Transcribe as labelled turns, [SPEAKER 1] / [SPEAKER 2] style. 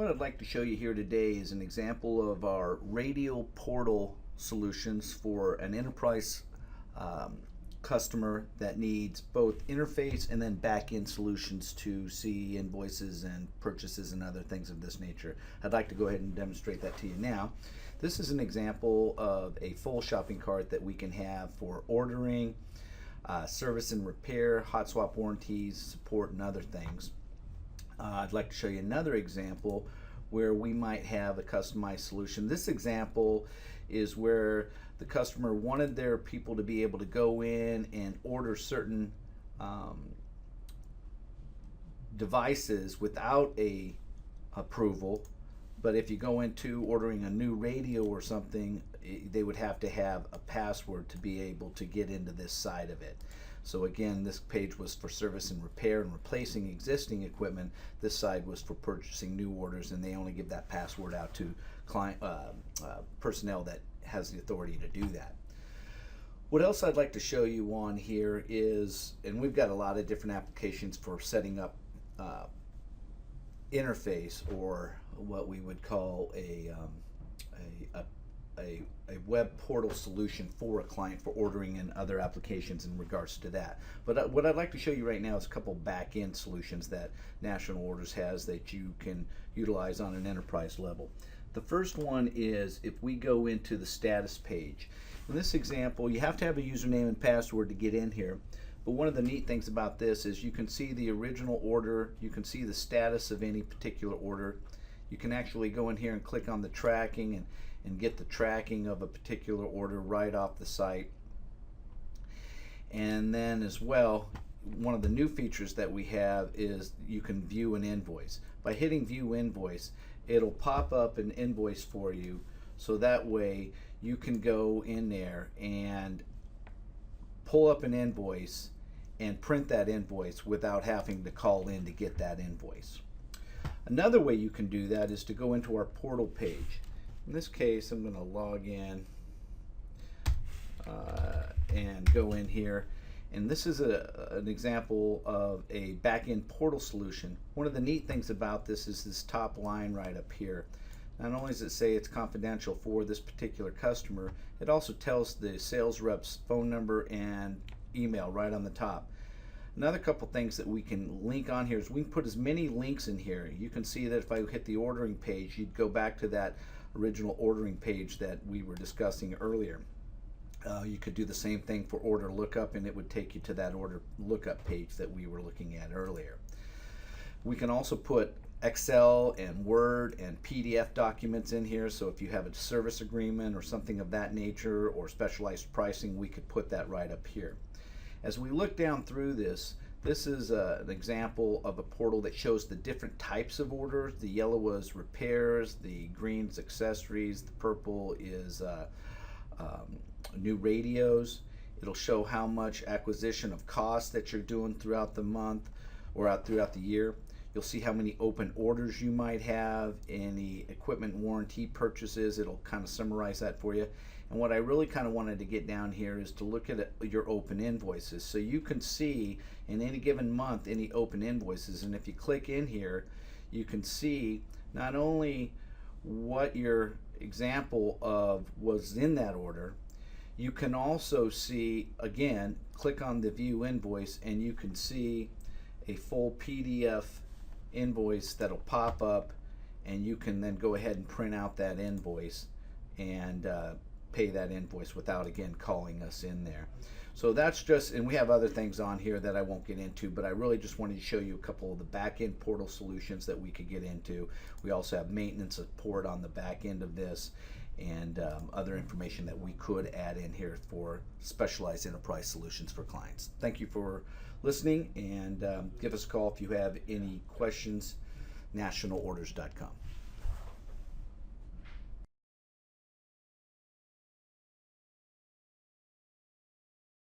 [SPEAKER 1] What I'd like to show you here today is an example of our radial portal solutions for an enterprise customer that needs both interface and then back-end solutions to see invoices and purchases and other things of this nature. I'd like to go ahead and demonstrate that to you now. This is an example of a full shopping cart that we can have for ordering, service and repair, hot swap warranties, support, and other things. I'd like to show you another example where we might have a customized solution. This example is where the customer wanted their people to be able to go in and order certain devices without a approval, but if you go into ordering a new radio or something, they would have to have a password to be able to get into this side of it. So again, this page was for service and repair and replacing existing equipment. This side was for purchasing new orders, and they only give that password out to client personnel that has the authority to do that. What else I'd like to show you on here is, and we've got a lot of different applications for setting up interface, or what we would call a web portal solution for a client for ordering and other applications in regards to that. But what I'd like to show you right now is a couple back-end solutions that National Orders has that you can utilize on an enterprise level. The first one is if we go into the status page. In this example, you have to have a username and password to get in here. But one of the neat things about this is you can see the original order, you can see the status of any particular order. You can actually go in here and click on the tracking and get the tracking of a particular order right off the site. And then as well, one of the new features that we have is you can view an invoice. By hitting view invoice, it'll pop up an invoice for you, so that way you can go in there and pull up an invoice and print that invoice without having to call in to get that invoice. Another way you can do that is to go into our portal page. In this case, I'm going to log in and go in here. And this is an example of a back-end portal solution. One of the neat things about this is this top line right up here. Not only does it say it's confidential for this particular customer, it also tells the sales rep's phone number and email right on the top. Another couple things that we can link on here is we can put as many links in here. You can see that if I hit the ordering page, you'd go back to that original ordering page that we were discussing earlier. You could do the same thing for order lookup, and it would take you to that order lookup page that we were looking at earlier. We can also put Excel and Word and PDF documents in here, so if you have a service agreement or something of that nature or specialized pricing, we could put that right up here. As we look down through this, this is an example of a portal that shows the different types of orders. The yellow is repairs, the green is accessories, the purple is new radios. It'll show how much acquisition of cost that you're doing throughout the month or throughout the year. You'll see how many open orders you might have, any equipment warranty purchases. It'll kind of summarize that for you. And what I really kind of wanted to get down here is to look at your open invoices. So you can see in any given month any open invoices. And if you click in here, you can see not only what your example of was in that order, you can also see, again, click on the view invoice and you can see a full PDF invoice that'll pop up, and you can then go ahead and print out that invoice and pay that invoice without again calling us in there. So that's just, and we have other things on here that I won't get into, but I really just wanted to show you a couple of the back-end portal solutions that we could get into. We also have maintenance support on the back end of this, and other information that we could add in here for specialized enterprise solutions for clients. Thank you for listening, and give us a call if you have any questions. nationalorders.com.